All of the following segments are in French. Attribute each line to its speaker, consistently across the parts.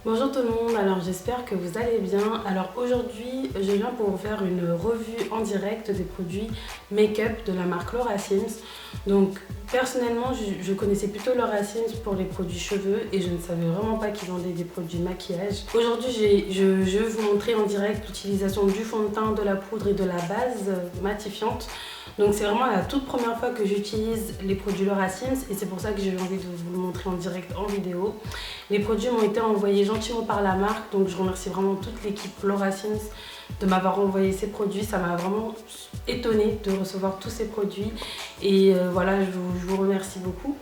Speaker 1: Bonjour tout le monde, alors j'espère que vous allez bien. Alors aujourd'hui, je viens pour vous faire une revue en direct des produits make-up de la marque Laura Sims. Donc personnellement, je connaissais plutôt Laura Sims pour les produits cheveux et je ne savais vraiment pas qu'ils vendaient des produits maquillage. Aujourd'hui, je vais vous montrer en direct l'utilisation du fond de teint, de la poudre et de la base matifiante. Donc c'est vraiment la toute première fois que j'utilise les produits Laura Sims et c'est pour ça que j'ai eu envie de vous le montrer en direct en vidéo. Les produits m'ont été envoyés gentiment par la marque, donc je remercie vraiment toute l'équipe Laura Sims de m'avoir envoyé ces produits. Ça m'a vraiment étonnée de recevoir tous ces produits et voilà, je vous remercie beaucoup.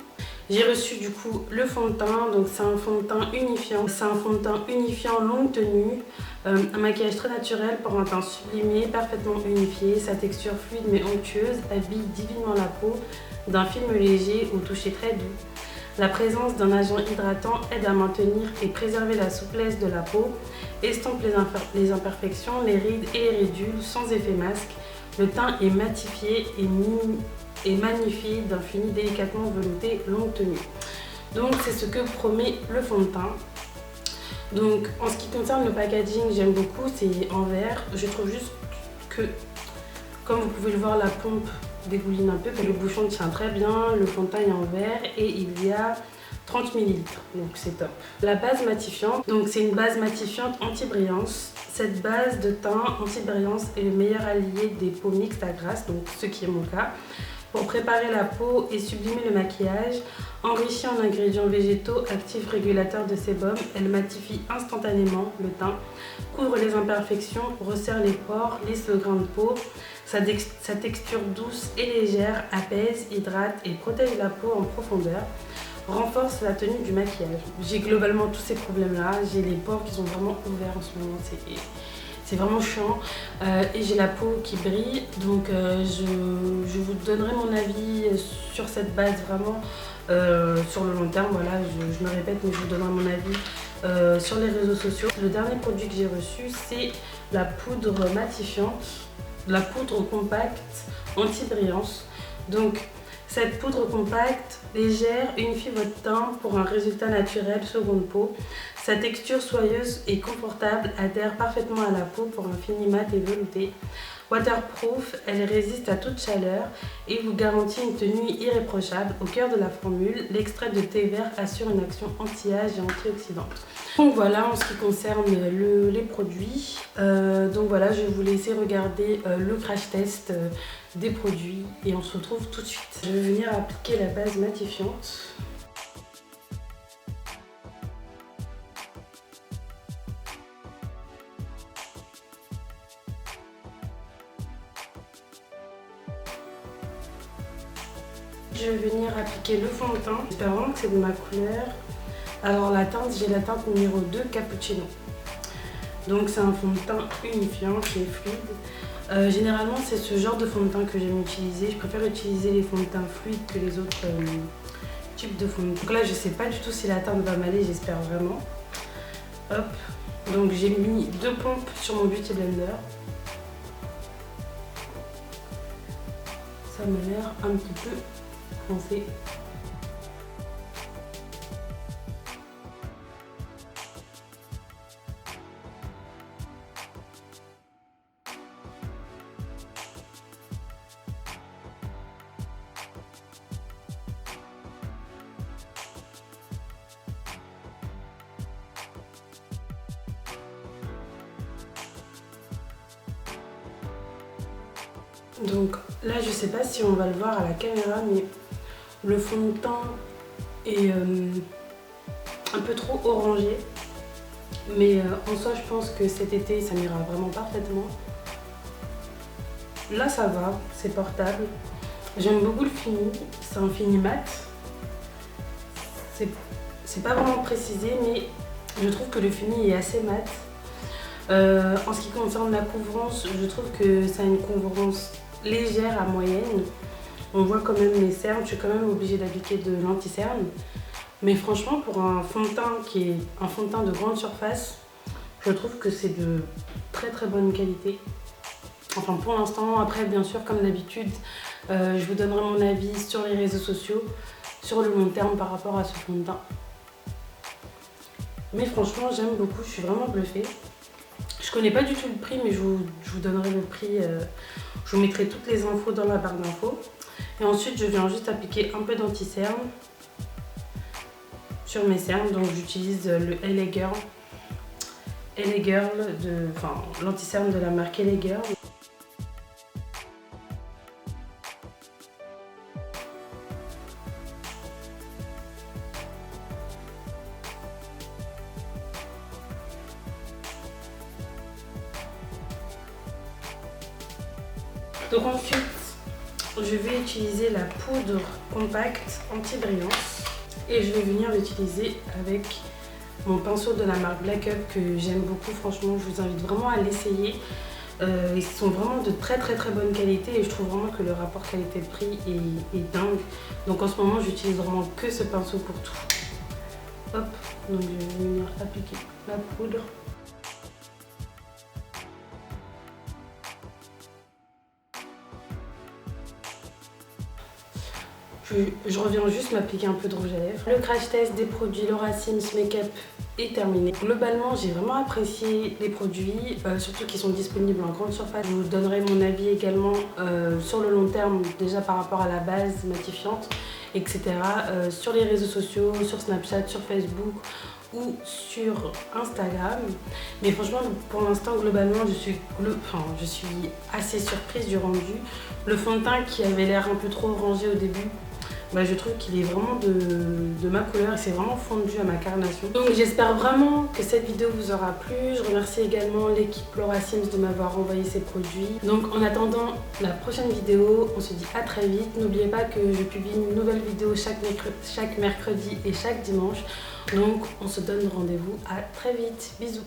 Speaker 1: J'ai reçu du coup le fond de teint, donc c'est un fond de teint unifiant. C'est un fond de teint unifiant longue tenue, un maquillage très naturel pour un teint sublimé, parfaitement unifié. Sa texture fluide mais onctueuse habille divinement la peau d'un film léger au toucher très doux. La présence d'un agent hydratant aide à maintenir et préserver la souplesse de la peau, estompe les imperfections, les rides et les ridules sans effet masque. Le teint est matifié et magnifié d'un fini délicatement velouté longue tenue. Donc c'est ce que promet le fond de teint. Donc en ce qui concerne le packaging, j'aime beaucoup, c'est en verre. Je trouve juste que, comme vous pouvez le voir, la pompe dégouline un peu, le bouchon tient très bien, le fond de teint est en verre et il y a 30 ml, donc c'est top. La base matifiante, donc c'est une base matifiante anti-brillance. Cette base de teint anti-brillance est le meilleur allié des peaux mixtes à grasse, donc ce qui est mon cas, pour préparer la peau et sublimer le maquillage. Enrichie en ingrédients végétaux actifs régulateurs de sébum, elle matifie instantanément le teint, couvre les imperfections, resserre les pores, lisse le grain de peau. Sa texture douce et légère apaise, hydrate et protège la peau en profondeur, renforce la tenue du maquillage. J'ai globalement tous ces problèmes-là, j'ai les pores qui sont vraiment ouverts en ce moment, c'est vraiment chiant et j'ai la peau qui brille, donc je vous donnerai mon avis sur cette base vraiment sur le long terme. Voilà, je me répète, mais je vous donnerai mon avis sur les réseaux sociaux. Le dernier produit que j'ai reçu, c'est la poudre matifiante, la poudre compacte anti-brillance. Donc cette poudre compacte, légère, unifie votre teint pour un résultat naturel seconde peau. Sa texture soyeuse et confortable adhère parfaitement à la peau pour un fini mat et velouté. Waterproof, elle résiste à toute chaleur et vous garantit une tenue irréprochable. Au cœur de la formule, l'extrait de thé vert assure une action anti-âge et antioxydante. Donc voilà en ce qui concerne les produits. Donc voilà, je vais vous laisser regarder le crash test des produits et on se retrouve tout de suite. Je vais venir appliquer la base matifiante. Je vais venir appliquer le fond de teint. J'espère vraiment que c'est de ma couleur. Alors la teinte, j'ai la teinte numéro 2 Cappuccino. Donc c'est un fond de teint unifiant qui est fluide. Généralement c'est ce genre de fond de teint que j'aime utiliser. Je préfère utiliser les fonds de teint fluides que les autres types de fond de teint. Donc là je sais pas du tout si la teinte va m'aller, j'espère vraiment. Hop. Donc j'ai mis 2 pompes sur mon Beauty Blender. Ça m'a l'air un petit peu foncé. Donc là je sais pas si on va le voir à la caméra, mais le fond de teint est un peu trop orangé, mais en soi je pense que cet été ça m'ira vraiment parfaitement. Là ça va, c'est portable. J'aime beaucoup le fini, c'est un fini mat. C'est pas vraiment précisé, mais je trouve que le fini est assez mat. En ce qui concerne la couvrance, je trouve que ça a une couvrance légère à moyenne. On voit quand même les cernes, je suis quand même obligée d'appliquer de l'anti-cerne. Mais franchement, pour un fond de teint qui est un fond de teint de grande surface, je trouve que c'est de très très bonne qualité. Enfin pour l'instant, après bien sûr comme d'habitude, je vous donnerai mon avis sur les réseaux sociaux, sur le long terme par rapport à ce fond de teint. Mais franchement, j'aime beaucoup, je suis vraiment bluffée. Je connais pas du tout le prix, mais je vous donnerai le prix. Je vous mettrai toutes les infos dans la barre d'infos. Et ensuite, je viens juste appliquer un peu d'anti-cerne sur mes cernes. Donc j'utilise le LA Girl. LA Girl, l'anti-cerne de la marque LA Girl. Donc ensuite, je vais utiliser la poudre compacte anti-brillance et je vais venir l'utiliser avec mon pinceau de la marque Black Up que j'aime beaucoup. Franchement, je vous invite vraiment à l'essayer. Ils sont vraiment de très bonne qualité et je trouve vraiment que le rapport qualité-prix est dingue. Donc en ce moment, j'utilise vraiment que ce pinceau pour tout. Hop, donc je vais venir appliquer la poudre. Je reviens juste m'appliquer un peu de rouge à lèvres. Le crash test des produits Laura Sims Makeup est terminé. Globalement, j'ai vraiment apprécié les produits, surtout qu'ils sont disponibles en grande surface. Je vous donnerai mon avis également sur le long terme, déjà par rapport à la base matifiante, etc. Sur les réseaux sociaux, sur Snapchat, sur Facebook ou sur Instagram. Mais franchement, pour l'instant, globalement, je suis assez surprise du rendu. Le fond de teint qui avait l'air un peu trop orangé au début, je trouve qu'il est vraiment de ma couleur et c'est vraiment fondu à ma carnation. Donc j'espère vraiment que cette vidéo vous aura plu. Je remercie également l'équipe Laura Sims de m'avoir envoyé ces produits. Donc en attendant la prochaine vidéo, on se dit à très vite. N'oubliez pas que je publie une nouvelle vidéo chaque mercredi et chaque dimanche. Donc on se donne rendez-vous à très vite. Bisous.